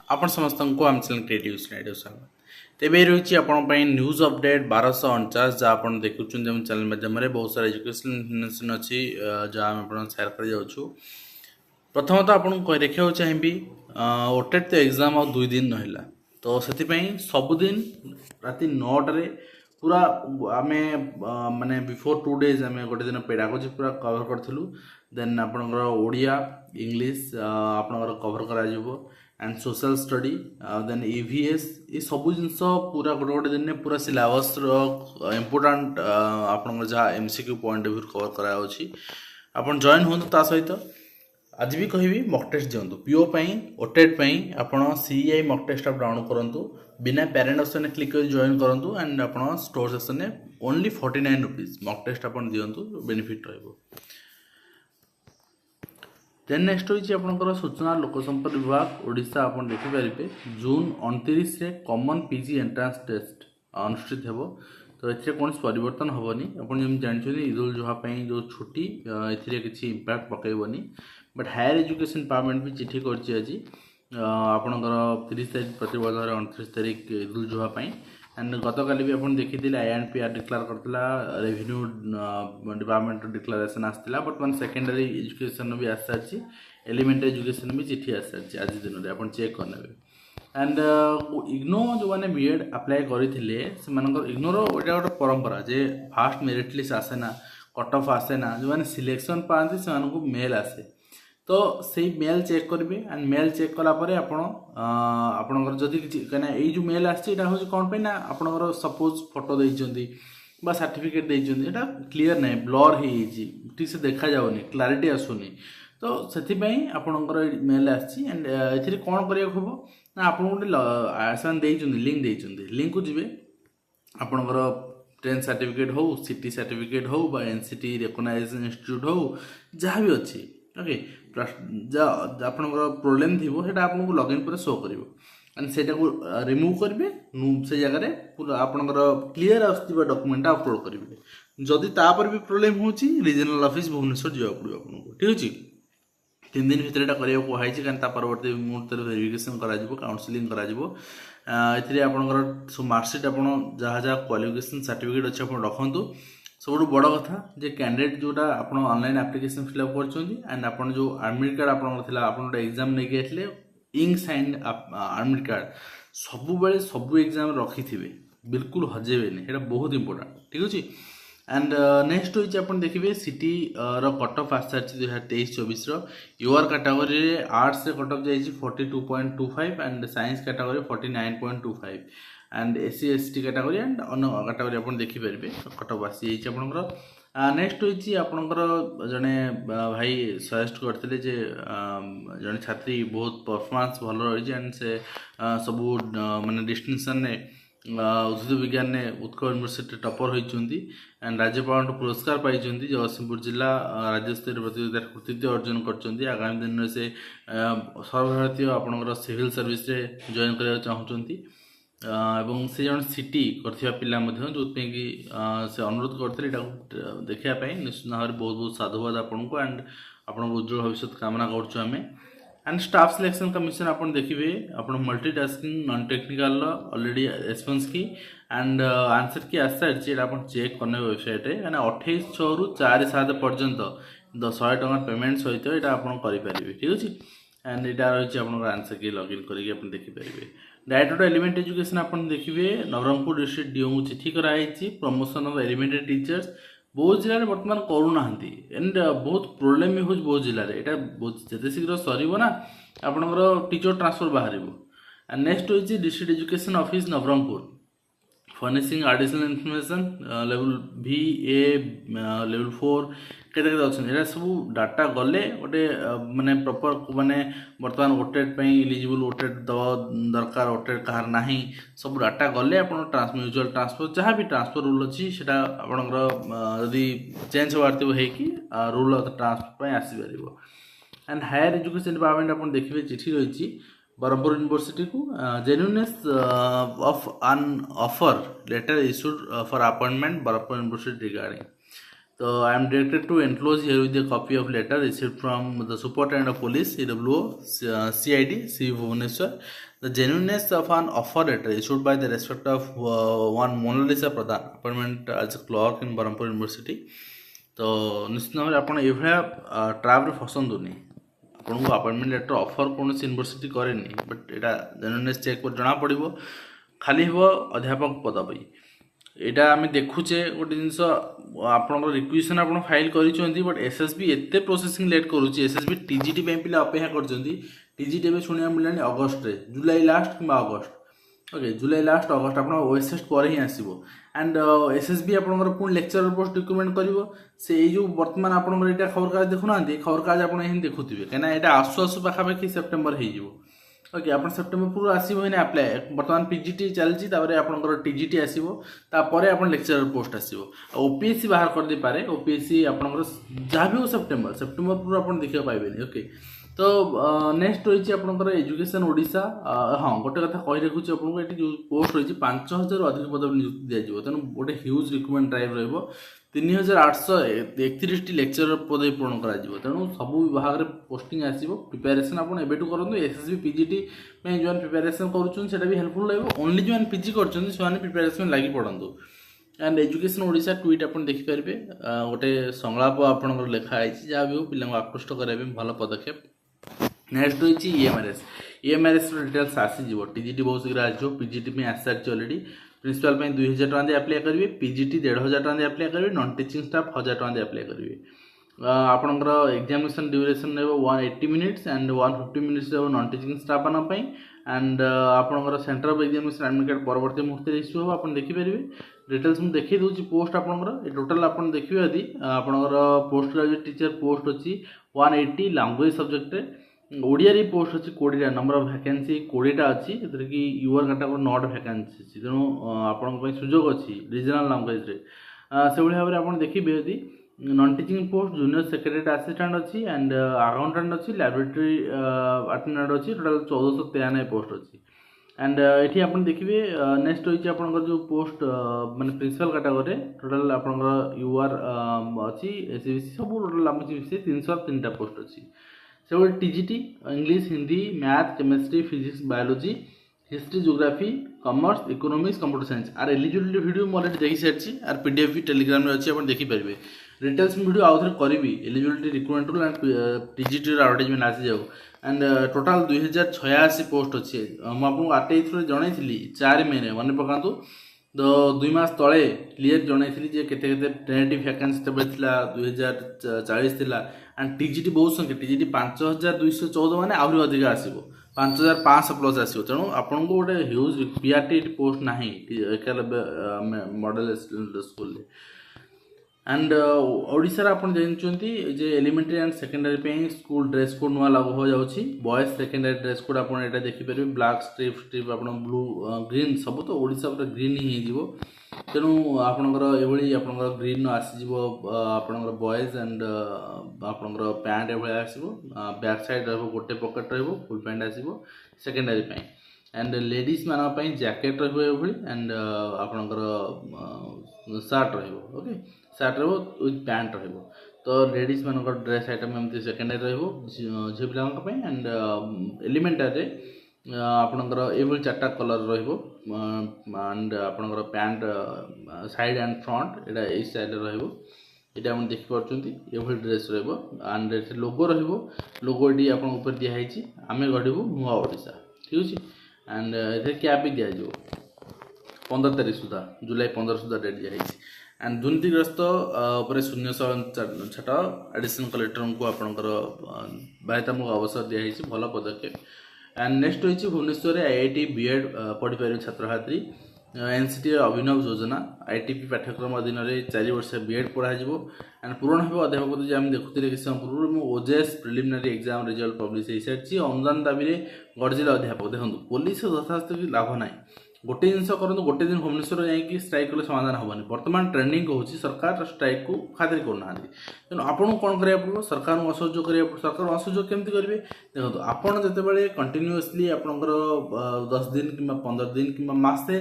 आपण समस्त को आम चैनल क्रिएटिव स्वागत तेरे रही आपण न्यूज अपडेट 1249 जहाँ आप देखुं चैनल माध्यम बहुत सारा एजुकेशन इनफॉरमेशन अच्छी जहाँ आम सेयार कर जाऊँ। प्रथमतः आपको देखा चाहिए ओटेट तो एग्जाम आ 2 दिन रहा तो से सबुदिन राति 9टारे पूरा आम माने बिफोर 2 days आम गोटे दिन पेडागोजी पूरा कवर करूँ। देन आपणकर ओडिया इंग्लिश आपणकर कवर करा and social study then EVS ये सब जिनस पूरा गोटे गोटे दिन पूरा सिलेबस इम्पोर्टाट आपणकर जहाँ MCQ point of view cover कराई आपन जॉइन हो सहित आज भी कहि मॉक टेस्ट दिंतु पीओ ओटेट आपड़ CEI मॉक टेस्ट आप डाउनलोड करूँ बिना पेरेंट ऑप्शन क्लिक कर जॉइन करूँ एंड आप स्टोर सेक्शन में ओनली 49 रुपीज मॉक टेस्ट आप दिंतु बेनिफिट रहिबो। देन नेक्स्ट होइछि आपनकर सूचना लोक संपर्क विभाग ओडिशा आप देखिपारे जून 29 रे कॉमन PG एंट्रांस टेस्ट अनुष्ठित हेबो तो एथिरे कौन परिवर्तन हेबनी आपन जेम जानछथि ईद उल जुहा पई जो छुट्टी एथिरे किछि इंपैक्ट पकेबनी बट हायर एजुकेशन डिपार्टमेंट भी चिठी करछि आज आपनकर 30 तारिख प्रतिबद्धर 29 तारिख ईद उल जुहा पई एंड गतकाली भी आपन देखिथिले INPR डिक्लेयर करथिला रेवेन्यू डिपार्टमेंट डिक्लेरेशन आस्थिला बर्तमान सेकेंडरी एजुकेशन भी आस सारी एलिमेंटरी एजुकेशन भी चिठी आस सारी आज दिन में आपन चेक करने एंड इग्नो जो मैंने बीएड अप्लाई करते इग्नोर गोटे परंपरा जे फास्ट मेरिट लिस्ट आसेना कट ऑफ आसेना जो मैंने सिलेक्शन पाती से मेल आसे तो से मेल चेक करेंगे एंड मेल चेक कलापर आपणकर जदि कहीं ये जो मेल आसा हूँ कौन पे ना आपणकर सपोज फोटो देइचंदी बा सर्टिफिकेट देइचंदी एटा क्लियर नहीं ब्लर हो ठीक से देखा जाउनी क्लारिटी आसुनी तो से आपणकर मेल आसी एंड ए कौन करिया हम ना आप गोटे लिंक देइचंदी लिंक को जीवे आपणकर 10th सर्टिफिकेट हो सिटी सर्टिफिकेट हो बा NCT रिकॉग्नाइज्ड इंस्टीट्यूट हो जहाँ भी अच्छी ओके आपनकर प्रोब्लेम थी वो आपको लॉगिन पर शो कर एंड से रिमूव करेंगे से जगह पूरा आपनकर क्लीयर आसुवा डॉक्यूमेंट अपलोड करेंगे जदि तापर भी प्रोब्लेम हो रीजनल ऑफिस भुवनेश्वर जावा पड़ो आपको ठीक अच्छे 3 दिन भितर करा कहुई कारण परवर्ती मुहूर्त वेरिफिकेशन करा काउंसलिंग करा आपनकर मार्कशीट आप जहाँ जहाँ क्वालिफिकेशन सर्टिफिकेट अच्छे आप रखु सब बड़ कथा जे कैंडिडेट जोटा आप ऑनलाइन एप्लिकेशन फिलअप कर आपन जो एडमिट कार्ड आप एग्जाम नहीं आते इंक साइन एडमिट कार्ड सबुबले सब एग्जाम रखी थे बिल्कुल हजेबेनि ये बहुत इंपोर्टेंट ठीक अच्छे एंड नेक्स्ट होइछि आपन देखिबे सिटी रो कट ऑफ आस सारी 2023-24 रो यूआर कैटेगरी रे आर्ट्स से कट ऑफ जाइछि 42.25 and science category 49.25 and SC ST category and अन्य कैटेगरी आपन देखि परबे कट ऑफ आसी जाइछि आपनकर। नेक्स्ट होइछि आपनकर जने भाई सजेस्ट करथिले जे जने छात्री बहुत परफॉर्मेंस भलो रहिछि एंड से सब माने डिस्टिंक्शन ने उद्भिद विज्ञान ने उत्कल यूनिवर्सिटी टॉपर होती एंड राज्यपाल पुरस्कार पाई जगतसिंहपुर जिला राज्य स्तर प्रतियोगिता कृतित्व अर्जन कर आगामी दिन में से सर्वभारतीय आपणकर सिविल सर्विस रे जॉइन करने चाहूँगी एवं से जन सिटी करथिबा पिला जो कि से अनुरोध करते देखापी निश्चित भाव बहुत बहुत साधुवाद आपको एंड आपण उज्जवल भविष्य कामना करुँ आम एंड स्टाफ सिलेक्शन कमिशन आप देखिए आप multitasking non technical already response की एंड आंसर की आस सारी आप चेक करने वेबसाइट एंड 28/6 रु 4/7 पर्यंत 100 टଙ୍କା पेमेंट सहित यहाँ आपरे ठीक अच्छे एंड यहाँ रही आप आंसर की लॉगिन करके देखिपारे। डायरेक्टर एलिमेंट एजुकेशन आप देखिए नवरंगपुर डिस्ट्रिक्ट DO को चिठी कराई प्रमोशन ऑफ एलिमेंटरी टीचर्स बहुत जिले में बर्तमान करूना एंड बहुत प्रोब्लेम भी हो बहुत जिले में यहाँ जिते शीघ्र सरना आपंकर टीचर ट्रांसफर बाहर एंड नेक्स्ट हो district education office Nabarangpur furnishing additional information level VA level 4 केते अच्छा सब डाटा गले गोटे माने प्रॉपर माने बर्तमान ओटेट इलिजिबल ओटेट दवा दरकार ओटेट कहार ना सब डाटा गले आप म्यूचुअल ट्रांसफर जहाँ भी ट्रांसफर रूल अच्छी से आपदी चेंज होवार हो रूल ऑफ ट्रांसफर आसीपर एंड हायर एजुकेशन डिपार्टमेंट आप देखिए चिठी रही बरहमपुर यूनिवर्सिटी को genuineness of an offer letter issued for appointment Berhampur university regarding तो I am directed to enclose here with a copy of letter received from the Superintendent of Police EWO CID C Bhubaneswar. The genuineness of an offer letter issued by the respect of one Monalisa Pradhan appointment as a clerk in Barampur University. तो निश्चित भाव में आप ट्राप्रे फसंतुनि आपन को appointment letter offer कौन university करे but Etah genuineness check कर जना पड़ो खाली हे अध्यापक पद पर यहाँ आम देखुचे गोटे जिनस आपण रिक्वेशन आप फाइल कर बट एसएसबी एत प्रोसेसिंग लेट करुच्ची एसएसबी टीजीटी पिला अपेक्षा कर टीजीटी में शुणा मिलानी अगस्ट रे जुलाई लास्ट कि अगस्ट ओके जुलाई लास्ट अगस्ट आप ओएसएस पर ही आसो एंड एसएसबी आपंकर पुणी लेक्चरर पोस्ट रिक्रुटमेंट कर जो बर्तमान आपंकर यहाँ खबर कागज देखुना खबर कागज आप देखुए कहीं यहाँ आसु आसु पाखापाखि सेप्टेम्बर हो ओके आप सेप्टेम्बर पूर्व आसो ही अप्लाई बर्तमान पीजीटी चलती आपंकर टीजीटी आसो आप लेक्चरर पोस्ट आसो ओपीएससी बाहर कर दे पारे ओपीएससी आपंकर जहाँ भी हो सेप्टेम्बर पूर्व आप देखा पाइबे ओके तो नेक्स्ट रही आपंकर एजुकेशन ओडिशा हाँ गोटे कथा कही रखुच्छी आपको ये जो पोस्ट रही 5000 अधिक पद नियुक्ति दिज्व तेणु गोटे ह्यूज रिक्रुटमेंट ड्राइव रहा 3831 लेक्चरर पद पूर्ण कर तेणु सब विभाग में पोस्टिंग आसो प्रिपेरेसन आप करूँ एसएसबी पीजीटी में जो प्रिपेरेसन करा भी हेल्पफुल रहा ओनली जो पीजी कर प्रिपेरेसन लगी पड़ू एंड एजुकेशन ओडिशा ट्वीट आप देखिपारे गोटे संलाप आप लिखाई जहाँ भी हो पिला आकृष्ट कराया भल पदक्षेप नेक्स्ट रही ईएमआरएस डिटेल्स आसीज टीजीटी बहुत शीघ्र आसो पीजीटी में आसी सारी अलरेडी प्रिंसिपल 2000 टका अप्लाई करेंगे पीजीटी 1500 टका अप्लाई करेंगे नॉन टीचिंग स्टाफ 1000 टका अप्लाई करेंगे आपंकर एग्जामिनेशन ड्यूरेशन रहा 180 minutes and 150 minutes non teaching staff मानी एंड आपंकर centre of examination admit card परवर्ती मुहूर्त इश्यू हो आप देखिपारे डिटेल्स मुझे देखी दूसरी पोस्ट आपंकर टोटाल आप देखिए यदि आपंकर पोस्ट ग्रेजुएट टीचर पोस्ट अच्छी 180 लैंग्वेज सब्जेक्ट ओडिया पोस्ट अच्छी 20 नंबर ऑफ वैकेंसी 20 अच्छी कि यूआर कैटेगोरी 9 वैकेंसी अच्छी तेणु आपण सुजोग अच्छी रीजनल लैंग्वेज से भाव में आप देखिए यदि non teaching post junior secretary assistant अच्छी एंड अकाउंटेंट अच्छी लैबोरेटरी अटेंडेंट अच्छी टोटाल 1493 पोस्ट अच्छी एंड ये आप देखिए नेक्स्ट रही आपंकर जो पोस्ट माने प्रिंसिपल कैटेगोरी टोटाल आपंकर यूआर अच्छी एसबीसी सब टोटाल आम 303 पोस्ट अच्छी से TGT English Hindi math chemistry physics biology history geography commerce economics computer science are eligibility video मुझे देखी सारी आर पीडीएफ भी टेलीग्राम में अच्छी आप देखिपारे डिटेल्स वीडियो आउ थे करी eligibility recruitment rule and TGT advertisement आसी जाओ एंड टोटाल 2086 पोस्ट अच्छे मुझे आरटीआई थ्रू जनई 4 मे मन पका तो 2 मास तले क्लीयर जनई जे केते टेनेटिव वैकेंसी तब 2040 थिला एंड टीजीटी बहुत संख्या टीजीटी 5214 माने आहरी अधिक आसीबो 5500 प्लस आसीबो तेणु आपन को गोटे ह्यूज पीआरटी पोस्ट नाही मॉडल स्कूल एंड ओडिशा आप जानते जे elementary and secondary school dress code नुआ लागू हो जाउछि बॉयज सेकेंडरी ड्रेस कोड आप देखिपारे ब्लैक स्ट्रिप आप ब्लू ग्रीन सब तो ओडिशा पूरा ग्रीन ही हो तेणु आपंकर ये आपंकर ग्रीन आसीज आपंकर बॉयज एंड आपंकर पैंट ये आसो बैक साइड रोटे पकेट फुल पैंट आसो सेकेंडरी एंड लेडीज मान जैकेट रही एंड आपंकर सार्ट रोके सार्ट विथ पैंट तो लेडीज मान ड्रेस आइटम एमती सेकेंडरी झील पिला एंड एलिमेंटारे आपणकर ये 4टा कलर रंड आपणकर पैंट साइड एंड फ्रंट यहाँ ये साइड रहा आप देखिपुं ये ड्रेस रंड लोगो लोगो ये आप दिखाई आम गढ़ू नुआ ओडिशा ठीक अच्छे एंड ये कैप भी दिज्व 15 तारीख सुधा जुलाई 15 सुधा डेट दिखाई एंड दुर्नीतिग्रस्त शून्य छाट एडिशनल कलेक्टर को आपंकर बाध्यतामूलक अवसर दिखाई भल पदक्षेप एंड नेक्स्ट रही भुवनेश्वर आईआईटी बीएड पढ़ी पारे छात्र छात्री एनसीटी अभिनव योजना आईटीपी पाठ्यक्रम अधीन में 4 वर्ष बीएड पढ़ाଯିव एंड पूरण हो अध्यापक जो आम देखुले किसी समय पूर्व ओजेएस प्रिलिमिनारी एग्जाम रिजल्ट पब्लिश हो सारी अनुदान दाबी गढ़जिला अध्यापक देखो पुलिस दरखास्त की लाभ ना गोटे जिन करूँ गोटे दिन भुवनेश्वर जाकि स्ट्राइक कले समाधान हेनी बर्तमान ट्रेंडिंग हो सरकार स्ट्राइक को खातिर करना तेणु आपको कौन करा पड़ो सरकार को असहयोग करा सरकार असहयोग केमती करेंगे देखो आपड़ जिते कंटिन्यूअसली आपंकर 10 दिन कि 15 दिन कि मसे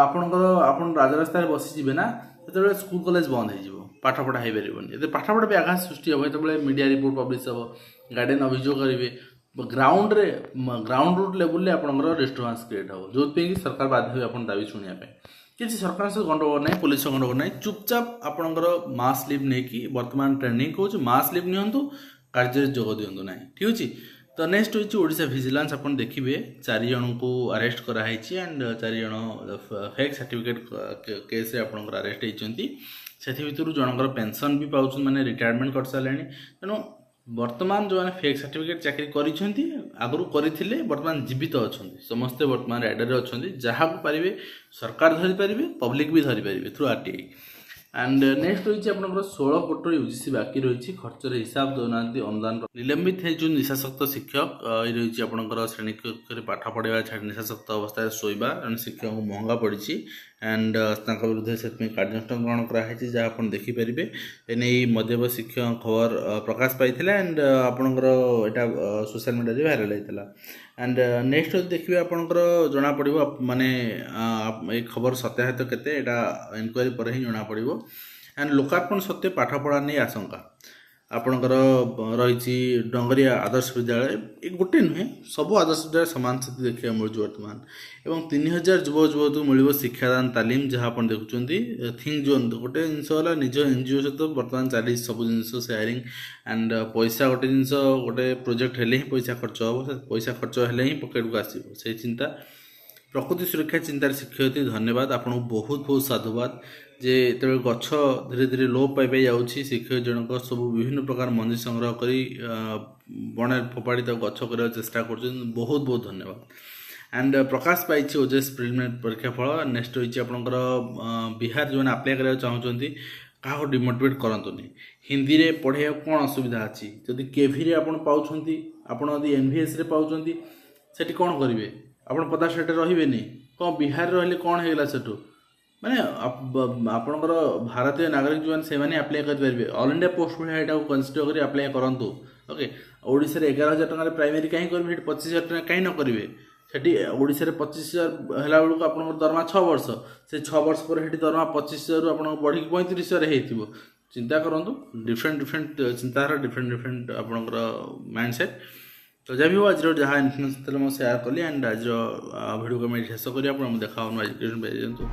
आपंकर आप राजरास्तार बसीजे ना से स्कूल कॉलेज बंद हो पाठ पढ़ा हो पारे पाठपढ़ा भी आघात सृष्टि हे जो मीडिया रिपोर्ट पब्लिश हम गार्डियन अभियोग करेंगे ग्राउंड रूट लेवल आपंकर डिस्टर्बांस क्रिएट हो जो सरकार बाध्य आप दाबी शुणापी किसी सरकार से गंडगोल ना पुलिस गंडगोल ना चुपचाप आपंकर मास लिव नहीं बर्तमान ट्रेंडिंग कौच मास लिव नियंतु कार्य जोग दिंतु ना ठीक अच्छे। तो नेक्स्ट हूँ ओडिशा विजिलेंस आप देखिए 4 जन को अरेस्ट कराई एंड 4 जन फेक सर्टिफिकेट केस आपंकर अरेस्ट होती से जनकर पेंशन भी पाँच मैंने रिटायरमेंट कर सारे तेणु वर्तमान जो मैंने फेक सर्टिफिकेट चाकरी करी आगु करते वर्तमान जीवित अच्छा समस्ते वर्तमान एडर अच्छा जहाँ को पारे सरकार धरीपारे पब्लिक भी धरीपारे थ्रू RTI एंड नेक्स्ट रही आप 16 कोटी UGC बाकी रही खर्चर हिसाब दौना अनुदान निलंबित है जो निशाशक्त शिक्षक रही आपंकर श्रेणी कक्ष पाठ पढ़ावा छाड़ निशाशक्त अवस्था शोवा शिक्षक को महंगा पड़ी एंड विरुद्ध से कार्यानुष्ठान ग्रहण कराई जहाँ आप देखिपारे एने मध्यव शिक्षक खबर प्रकाश पाई एंड आपंकर यहाँ सोशल मीडिया भाइराल होता एंड नेक्स्ट देखिए आपंकर जना पड़ो माने ये खबर सत्याहित केते इनक्वारी पर ही जना पड़ो एंड लोकार्पण सत्य पाठ पढ़ा नहीं आशंका आपणकर रही डंगरिया आदर्श विद्यालय ये गोटे नुहे सब आदर्श विद्यालय सामान स्थिति देखा मिलूँ वर्तमान एवं 3000 युव युवती मिल शिक्षादान तालीम जहाँ आप देखुं थिंक जोन गोटे जिनस निज एनजीओ सहित बर्तमान चली सब जिन सेयारिंग एंड पैसा गोटे जिन गोटे प्रोजेक्ट हेले ही पैसा खर्च हम पैसा खर्च हेले ही पकेट को आसो से चिंता प्रकृति सुरक्षा चिंतार शिक्षयित्री धन्यवाद आपको बहुत बहुत साधुवाद जे जो गछ धीरे धीरे लोप पाई जाऊँगी शिक्षक जनक सब विभिन्न प्रकार मंजी संग्रह कर बण फोपाड़ी गछ कर चेष्टा कर बहुत बहुत धन्यवाद and Prakash pi OJS preliminary परीक्षा फल नेक्स्ट रही आपंकर बिहार जो आप्लाय करा चाहते क्या डिमोटिवेट करतुनि हिंदी में पढ़े कौन असुविधा अच्छी जदि केवी आप पाँच NVS पाँच से कौन करेंगे आप 50 रही कौन बिहार रही कौन होगा सेठू माने आपणकर भारतीय नागरिक जो से आप्लाय करेंगे ऑल इंडिया पोस्ट भाई यहाँ कनसीडर कर आप्लाय करूँ ओके ओडिशा 11,000 टकर प्राइमरी कहीं करेंगे 25,000 टका कहीं न करेंगे सेठी ओडिशा 25,000 है बेलू आप दरमा 6 वर्ष से 6 वर्ष पर दरमा 25,000 आप बढ़ी 35,000 हो चिंता करूँ डिफरेंट डिफरेंट चिंताधारा डिफरेंट डिफरेंट आपंकर माइंडसेट तो जब भी हो आज जहाँ इनफर्मेशन मैं सेयार कली एंड आज वीडियो को मैं शेष करी देखा एजुकेशन।